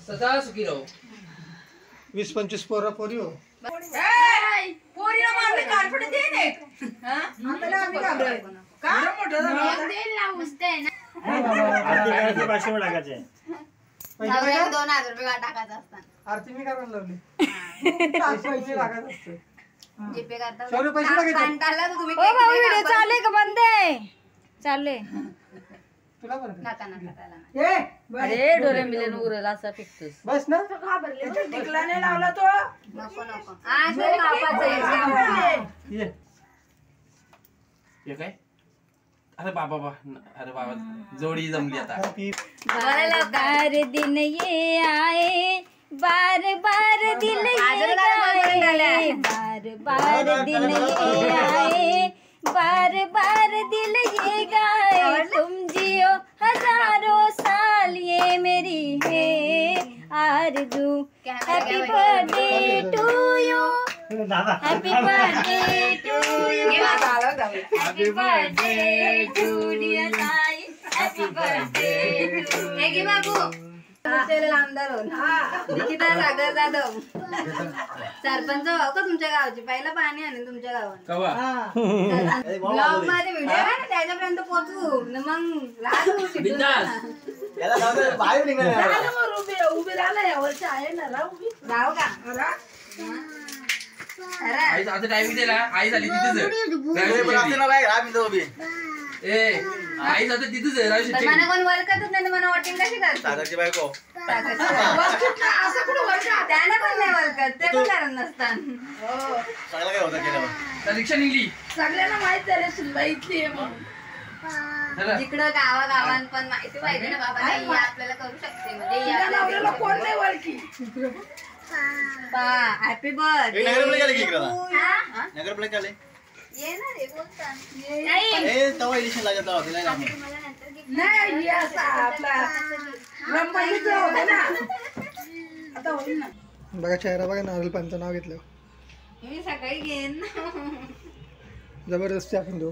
सदा सुखी रहो. 20-25 पोरा पोरी हो. पोरीला मारले कारपट दे ने. हां आता आम्ही घाबरलो. का मोठं झालं दे ना उस्ते ना. आरती भाषे में टाकायचे. नवऱ्याला 2000 रुपये टाकायचं असतात. आरती मी करायला लावली. पैसे टाकायचं असतं. जीपे करता. 100 रुपये पैसे टाकायचे. कंटाळला तुम्ही. ओ भाऊ व्हिडिओ चालू आहे का बंद आहे? चालू आहे. तुला बरं नका नका त्याला. अरे डोळे मिलन उरला असा टिकतोस. बस ना. टिकला नाही लावला तो. नको नको. आ तो कापायचं. ये काय? अरे बाबा जोडी जमली आता. बार दिन ये आए बार बार दिल ये गाए बार बार दिन ये आए बार बार दिल ये गाए तुम जियो हजारों साल ये मेरी है आरज़ू. Happy birthday to you happy birthday to you happy birthday to dear ताई हैप्पी बर्थडे टू. हे घे बाबू. आमदार हो निकिता सागर जाधव सरपंच हो का तुमच्या गावची. पहिला पाणी आणि तुमच्या गावात ब्लॉग मध्ये व्हिडिओ आहे ना त्याच्यापर्यंत पोहोचू मग उभी राहिला यावरची आहे ना राहू का. आता टायमिंग दिला. आई झाली आई जाते तिथेच आहे. मला कोण वळखतच नाही. मला वॉटिंग कशी करते सागरची बायको. असं कुठं वळखत त्यांना पण नाही वळखत. ते पण कारण नसतात. सगळं काय होतं केलं. रिक्षा निघली. सगळ्यांना माहित झालं सुनबा इथली आहे म्हणून. जिकडं गावागावान पण माहिती पाहिजे ना बाबा. नाही आपल्याला करू शकते म्हणजे कोण नाही वळखी. Happy birthday. नगरपालिका आले की इकडं. नगरपालिका आले. येणार आहे बोलता. ए तवा इलेक्शन लागत होतं नाही असा आपला रंपाईचं होतं ना. आता होईल ना. बघा चेहरा बघा. नारळ पानचं नाव घेतलं. मी सकाळी घेईन. जबरदस्ती आपण देऊ.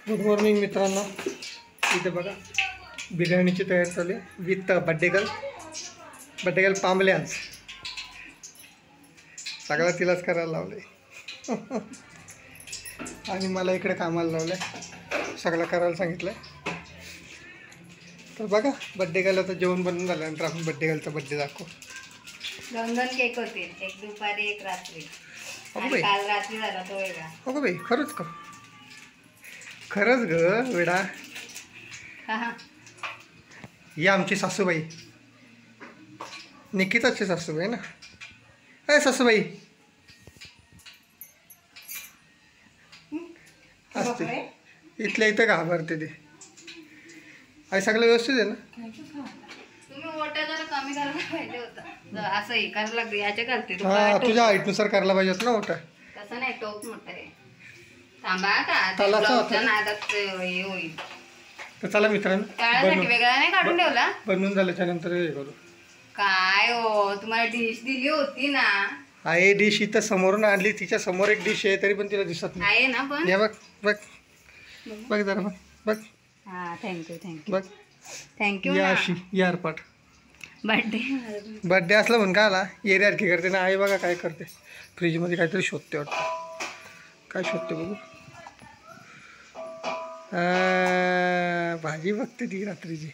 गुड मॉर्निंग मित्रांनो. इथे बघा बिर्याणीची तयारी चालू आहे विथ बड्डे गर्ल पांबले. आज सगळं तिलाच करायला लावलं आणि मला इकडे कामाला लावलं आहे. सगळं करायला सांगितलं आहे. तर बघा बड्डे गर्ल आता जेवण बनवून झाल्यानंतर आपण बड्डे गर्लचा बड्डे दाखवू. 2 केक होते. एक दुपारी एक रात्री. बाई. काल रात्री झाला तो वेगळा. हो का बाई. खरंच का. खरंच ग वेडा. ही आमची सासूबाई निकिताची सासूबाई ना. अरे सासूबाई असते इथल्या इथं घाबरते ते. आई सगळं व्यवस्थित आहे ना. तुम्ही मोठा जरा कमी करायला पाहिजे होतं. असं हे करायला लागतं याच्या घालते. हा तुझ्या हाईटनुसार करायला पाहिजे होतं ना मोठा. तसं नाही टोप मोठा आहे. थांबा का तलाचा होता. नादात हे होईल. तर चला मित्रांनो तळासाठी वेगळा नाही काढून ठेवला. बनवून झाल्याच्या नंतर हे करू. काय हो तुम्हाला डिश दिली होती ना. आहे डिश इथं समोरून आणली. तिच्या समोर एक डिश आहे तरी पण तिला दिसत नाही. आहे ना पण. या बघ बघ बघ जरा बघ बघ. हा थँक्यू बघ थँक्यू. या अशी यार पाठ. बर्थडे असला म्हणून का आला एरियारखी करते ना. आई बघा काय करते. फ्रीजमध्ये काहीतरी शोधते वाटतं. काय शोधते बघू. भाजी बघते ती रात्रीची.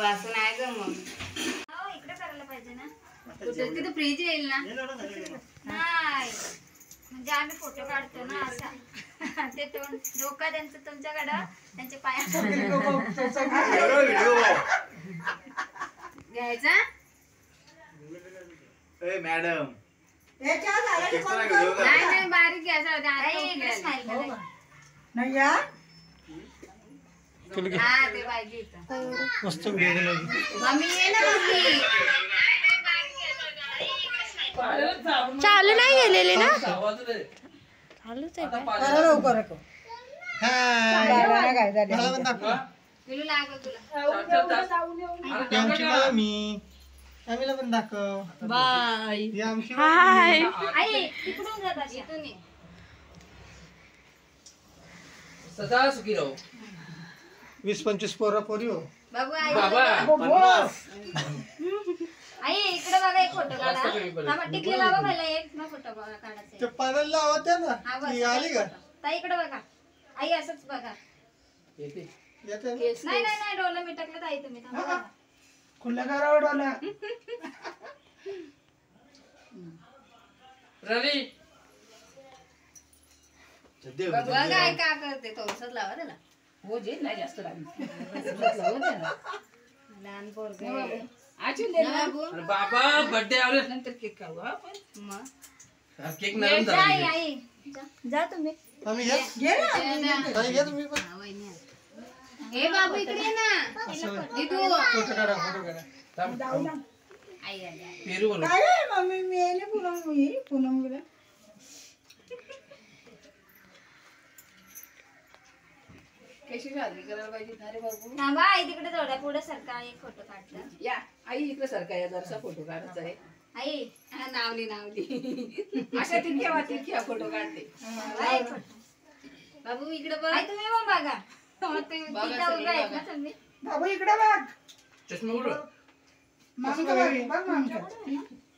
असं नाही ग मग. इकडे करायला पाहिजे ना. तिथे फ्रीज येईल ना. नाही म्हणजे आम्ही फोटो काढतो ना असा. ते डोका त्यांचं तुमच्याकडं त्यांचे पाय घ्यायचा. मॅडम नाही बारीक घ्यायचा होता. हा ते पाहिजे मस्त मम्मी ये ना मम्मी. चालू नाही गेलेले ना. चालूच आहे तुला लागल तुला. आमची मामी आम्हीला पण दाखव. बाय ही आमची हाय आई इकडून जात अशी इथून ये. सदा सुखी राहू 20-25 पोरं पोरी हो. बाबू आई बाबा आई इकडे बघा एक फोटो काढा. जास्त कमी पडेल. थांबा, टिकली लावा पहिला एक मग फोटो काढायचा. ते पाण्याला लावत आहे हा ना बस ती आली का ताई इकडे बघा. आई असंच बघा. येते येते ना? नाही नाही नाही डोलं मिटकलं ताई तुम्ही थांबा बघा. खुल्या करावं डोला. रवी बघा आई का करते थोडसच लावा त्याला. हो जे नाही जास्त लागली लहान पोरग आजू बाबू अरे बाबा बर्थडे आले नंतर केक खाऊ आपण मग केक नरम जा आई झाला आई जा तुम्ही आम्ही घे ताई घे तुम्ही पण. हा, वहिनी आहे. ए बाबू इकडे ये ना. इथू फोटो काढा फोटो काढा. आई आई पेरू बोलू कशी साजरी करायला पाहिजे अरे बाबू थांबा आई तिकडे थोड्या पुढे सरका एक फोटो काढला. या आई इकडे सारखा या जरासा फोटो काढायचा आहे आई हा, नावली नावली. अशा तिरख्या फोटो काढते आई, बाबू इकडे बघ. आई तुम्ही पण बघा. मग तुम्ही तिथं उभे आहेत ना तुम्ही. बाबू इकडे बघ. चष्मा उघड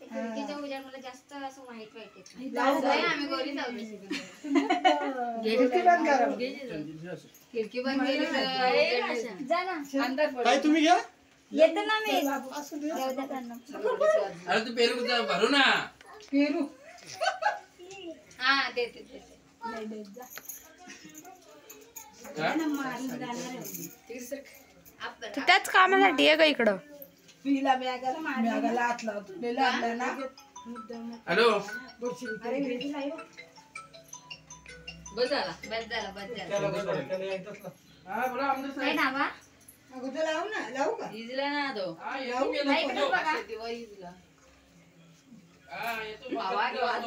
खिडकीच्या उजेड मला जास्त असं वाईट वाईट आम्ही गोरी लावली खिडकी बंद केली तर जा ना. अंदर पड ताई तुम्ही घ्या. येते ना मी. असू दे. जाऊ द्या त्यांना. अरे तू पेरू भरू ना हा देते देते. हा? आपण त्याच कामासाठी आहे का इकडं पिला मॅगाला हात लावतो लागला ना हॅलो बस झाला बस झाला बस झाला. त्याला यायचंच ना. हा बोला आमदार काय साहेब नावा लावू का इजला ना तो. हा येतो मी नाही, आता. इकडे बघा. हा येतो मी बाबा, आता.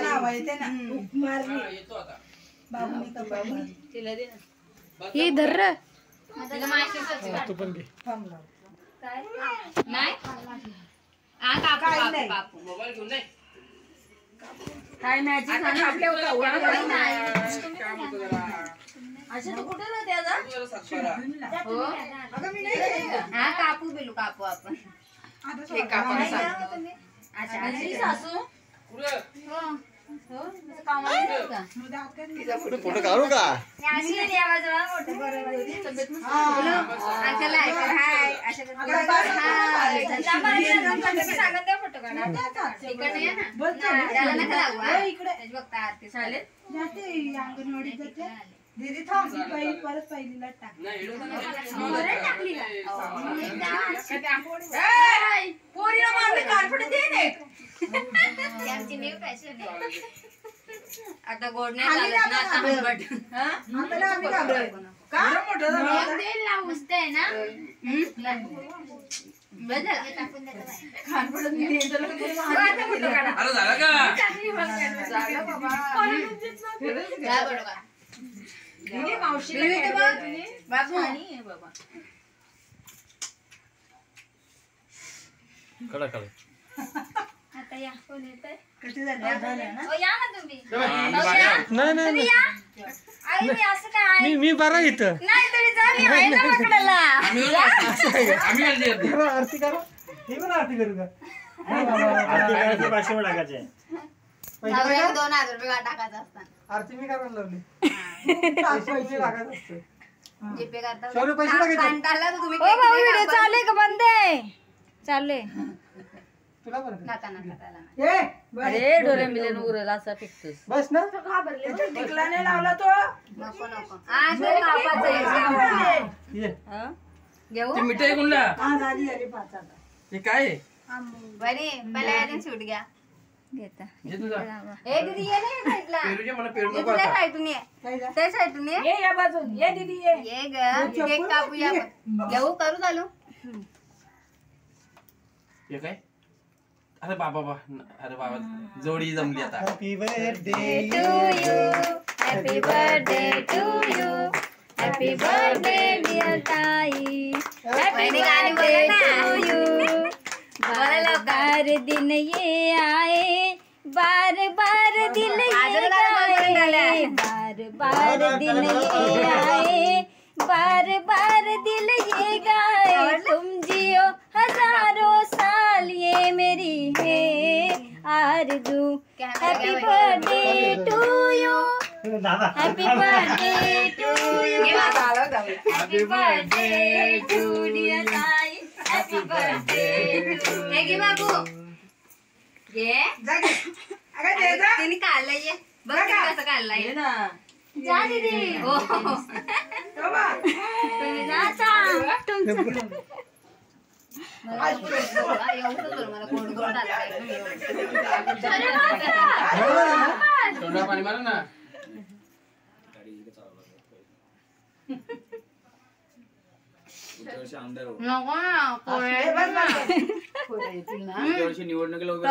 नाव येते ना हा, येतो आता तिला दे ना. ही धर रे. तिला माशीच तू पण घे. काय नाही हा कापू कापू कापू. मोबाईल घेऊन नाही काय मॅजिक आपल्या काम होतं जरा असं तू कुठे राहते आता तू जरा सातबारा. हो हा कापू बिलू कापू आपण. केक कापायला सांग. अच्छा आणि सासू कुठं? हो कामाला येतात का? फोटो काढू का अशी नाही आवाज मोठं बरोबर. अंकल हाय अशा सांगत द्या फोटो काढा. इकडे ये ना. त्याला नका लावू हा. त्याची बघता आरती चालेल. दीदी थांब परत पहिलीला टाक नाही येतो ना. बरं टाकली का? पोरीला मारले कॉन्फिडन्स दे ने ती आमची न्यू फॅशन आहे. आता गोड नाही चालत ना आता आंबट. आपल्याला आम्ही घाबरतो का मोठं झालं तेल लावून आहे ना. बस झाला. टाकून देतो बाई. कॉन्फिडन्स दे त्याला आता फोटो काढा. अरे झालं का झालं बाबा जा बरोबर. दीदी मावशीला दीदी घ्यायला बघ. पाहिजे. बाबू बाबा कडा कडा आता या कोण येतंय? कशी झाली झालं ना ओ, या ना तुम्ही. नाही नाही तुम्ही नाही. या. आई मी असं काय मी बरा इथं. नाही तुम्ही जा मी आहे ना पकडायला. आम्ही आम्ही अर्धी अर्धी करा आरती करा. हे पण आरती करू का? पाचशे टाकायचे पैसे नवऱ्याला टाका. 2000 रुपये टाकायचं असतात. आरती मी करायला लावली. पैसे टाकायचं असतं. जीपे करता. शौर्य पैसे टाकायचे. कंटाळला तर तुम्ही ओ केक भाऊ नाही व्हिडिओ कापत. चालू आहे का बंद आहे चालू आहे तुला बरं का? नका नका त्याला नाही. अरे डोळे मिलन उरला असा फिकतोस बस ना. टिकला नाही लावला तो नको नको. आ, तो कापायचा आहे. ये. घेऊ ते मिठाई कोणला हे काय आहे? बरे पहिला यादीन सूट घ्या. घेता घे तुझा ए दीदी ये ना या साईडला. पेरूचे मला पेरू ये नको तुझ्या आता साईडून ये. त्या साईडून ये. ये या बाजून ये दीदी ये ये ग केक कापूया आपण. घेऊ करू चालू. हे काय अरे बाबा अरे बाबा जोडी जमली आता happy birthday to you happy birthday to you happy birthday dear ताई happy वहिनी गाणी birthday बोला ना. to you बार दिन ये आए, बार बार दिल ये गाए, बार बार दिन ये आए, बार बार दिल ये गाए। तुम जियो हजारों साल ये मेरी है आरज़ू। Happy birthday to you, happy birthday to you, happy birthday to dear Sai, happy birthday to. हे घे बाबू, घे तिने काढलंय ये बघ कसं काढलंय जा दीदी हो तुम्ही जा तोंडा पाणी मारा ना. नको निवडणुकीला उभे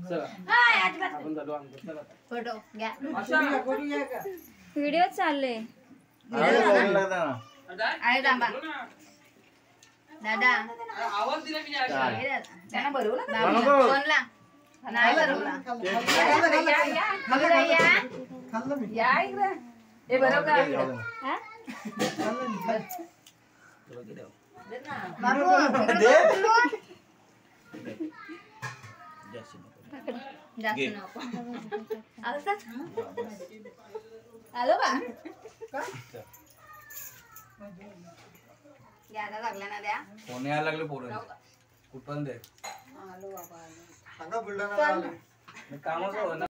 चला आपण जातो आमचं. चला फोटो घ्या व्हिडिओ चालले. आहे थांबा दादा आवाज दिला की नाही? त्यांना भरवला फोनला नाही भरवला या इकडे हे बरोबर का बाबू जास्त नको आलो का घ्यायला लागला ना द्या फोन यायला लागले पोरं कुठं दे आलो बाबा सांगा बुलढाणा कामाचं हो ना.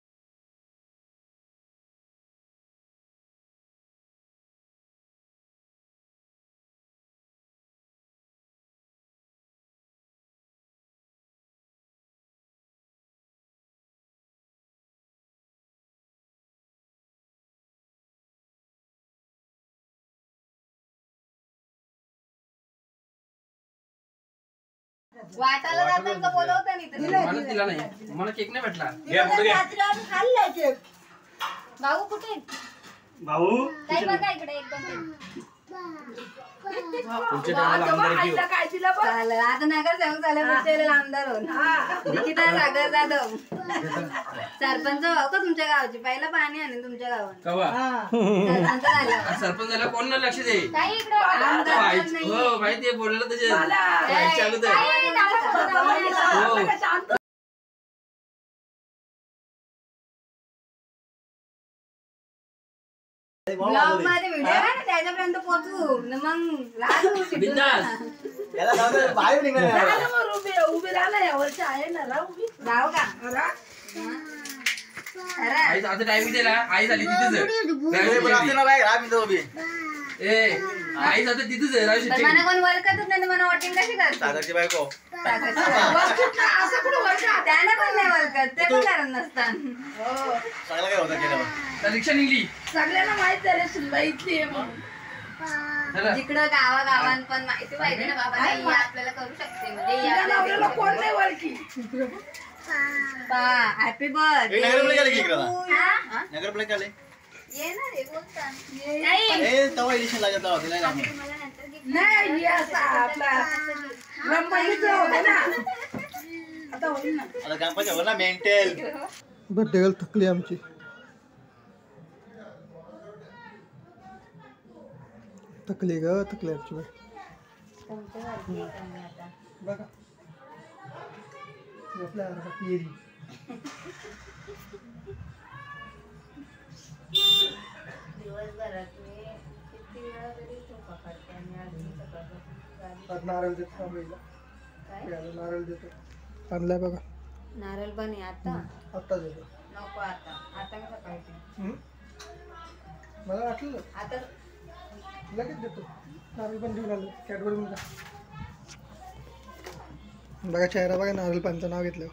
वाटायला जातात का बोलवता नाही मला दिला नाही, मला केक नाही भेटला. भाऊ कुठे भाऊ काही बघा इकडे एकदम पुढच्या टायमाला आमदार घेऊ. चालेल आता नगरसेवक झाल्यामुळे आमदार होईल निकिता सागर जाधव सरपंच भाऊ का तुमच्या गावाची पहिला पाणी आणि तुमच्या गावात कवा सरपंच झालं सरपंच झाला कोण नाही लक्ष दे. काही इकडे आमदार माहिती- हो माहिती आहे बोललं त्याचे व्हायच्या अगोदर. हो ब्लॉग मध्ये व्हिडिओ आहे ना त्याच्यापर्यंत पोहोचू न मग राहू शिकू. बिंदास. राहू का आई आता टायमिंग दिला आई झाली तिथेच ए आई जाते तिथेच आहे. राहू पण मला कोण ओळखतच नाही मला वोटिंग कशी करतो बायको त्यांना पण नाही ओळखत ते पण कारण नसतात चांगला काय होता केलं रिक्षा निघली. सगळ्यांना माहित झालं सुनबाई इथली आहे म्हणून चला. जिकडं गावागावात पण माहिती पाहिजे ना बाबा नाही, ही आपल्याला करू शकते म्हणजे ही आपल्याला कोण नाही ओळखी हॅपी बर्थडे नगरपालिका आली की इकडं? नगरपालिका आले येणार आहे बोलता ए तवा इलेक्शन लागत होते नाही लागणार. मला नंतर gift नाही असा आपला रंपाईचं होतं ना आता होईल ना आता ग्रामपंचायत ना मेंटेल बर्थडे गर्ल थकली आमची. थकली ग थकली आमची बाई. बघा आपल्या पेरी दिवसभरात मी किती वेळा तरी झोपा काढते आणि आज मी सकाळपासून आज नारळ देतो थांबईला. काय नारळ देतो आणलाय बघा नारळ पण आहे आता आत्ता देतो. नको आता आता मी सकाळी पिईन. मला वाटलं आता लगेच देतो. नारळ पण घेऊन आलो कॅडबरी मध्ये. बघा चेहरा बघा नारळ पानचं नाव घेतलं.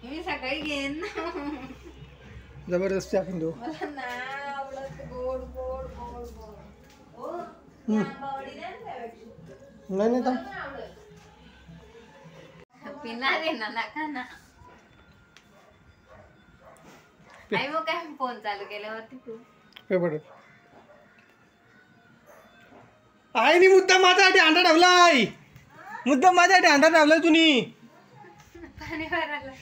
मी सकाळी घेईन ना जबरदस्ती आपण देऊ. मला नाही आवडत गोड गोड गोड गोड हो आंबावडी नाही ना त्यापेक्षा. नाही नाही थांब. पिणार आहे ना नका ना आई मग काय फोन चालू केल्यावरती तू पेपर आईनी मुद्दा माझ्यासाठी अंडा ठेवलाय. मुद्दाम माझ्यासाठी अंधार लावलाय तुम्ही. पाणी भरायला.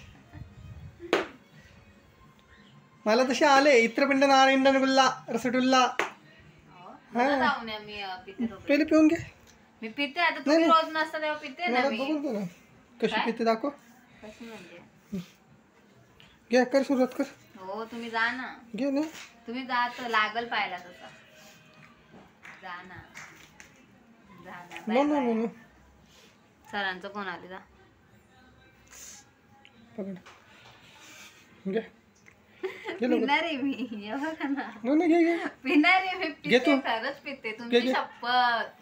मला तसे आले इत्रपिंड नारायण गुल्ला रसगुल्ला. मला जाऊन या, मी पिते रोज. पहिले पिऊन घे. मी पिते आता, तुम्ही रोज नसता तेव्हा पिते ना मला मी. बघून बघा कशी पिते दाखव. कशी म्हणजे? घे कर सुरुवात कर. हो तुम्ही जा ना, घे ना. तुम्ही जा तर लागल पाहिला तसा. जा ना, जा ना. No bye no no bye. No. सरांचं कोण आले जा. पकड घे. घे लवकर. पिणार आहे मी, हे बघा ना. नो नो घे घे. पिणार आहे मी, घे पिते तू. खरंच पिते, तुमची घे. शपथ.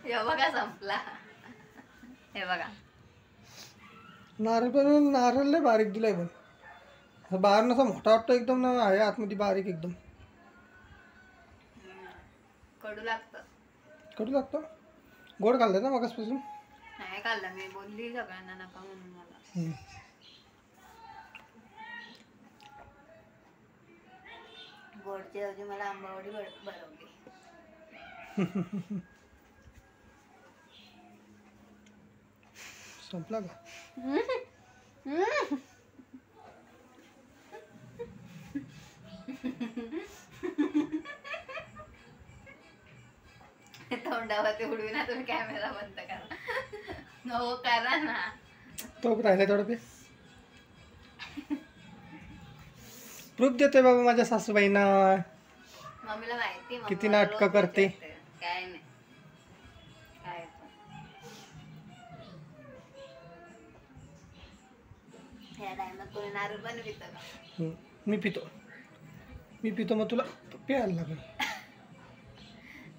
हे बघा संपला. हे बघा नारळ पण नारळ लय बारीक दिलाय पण बाहेर नसा मोठा वाटतो एकदम ना आहे आतमध्ये बारीक एकदम. कडू लागतं. कडू लागतो. गोड घालतंय ना मगासपासून. नाही खाल्लं, मी बोलली सगळ्यांना नका म्हणून मला. गोडच्या ऐवजी मला आंबावडी बनवली. संपला का. तोंडावरती उडवी ना तुम्ही, कॅमेरा बंद करा. हो करा ना. तो राहिला तेवढं पे. प्रूफ देतोय बाबा माझ्या सासूबाईंना. मम्मीला माहिती मम्मी किती मला नाटकं रोज करते. विचारते. काय नाही काय पण. ह्या टायमात कोणी नारळ पण पितं का? मी पितो मग तुला प्यायला लागेल.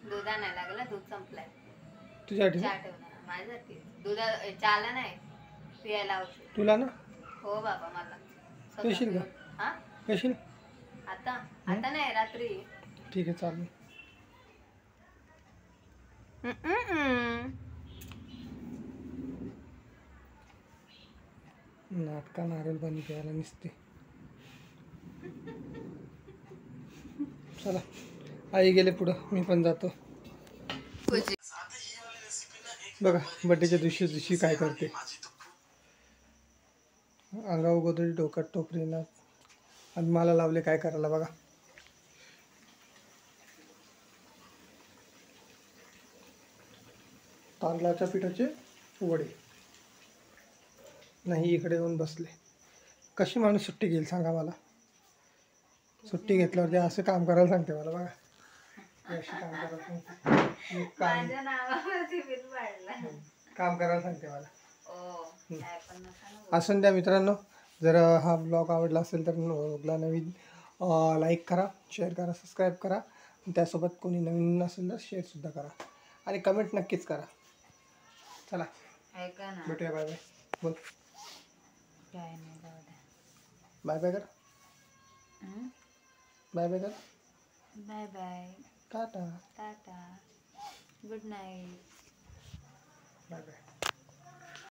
दूध आणायला लागला, दूध संपलाय. तुझ्यासाठी चहा ठेवणार माझ्यासाठी. दुधा चहाला नाही, पियायला औषध. तुला ना हो बाबा मला. पेशील का? हा पेशील. आता नाही, रात्री. ठीक आहे चालेल. नाटका नारळ पाणी प्यायला निसते. चला आई गेले पुढं, मी पण जातो. बघा बड्डेच्या दिवशी काय करते. अंगावर गोदडी, डोक्यात टोकरी ना, आणि मला लावले काय करायला बघा. तांदळाच्या पिठाचे वडे. नाही इकडे येऊन बसले. कशी माणूस सुट्टी घेईल सांगा मला. सुट्टी घेतल्यावरती असं काम करायला सांगते मला बघा. अशी काम करायला सांगते. मी माझ्या नावावरती बिल पाडलं. काम करायला सांगते मला. ओ काय पण नका ना. असं द्या मित्रांनो, जर हा ब्लॉग आवडला असेल तर ब्लॉगला नवीन लाईक करा, शेअर करा, सबस्क्राईब करा. त्यासोबत कोणी नवीन असेल तर शेअरसुद्धा करा आणि कमेंट नक्कीच करा. चला ऐका ना. भेटूया. बाय बाय बोल. काय नाही, जाऊ द्या. बाय बाय कर. बाय बाय कर. Bye bye. Tata. Tata. Good night. Bye bye.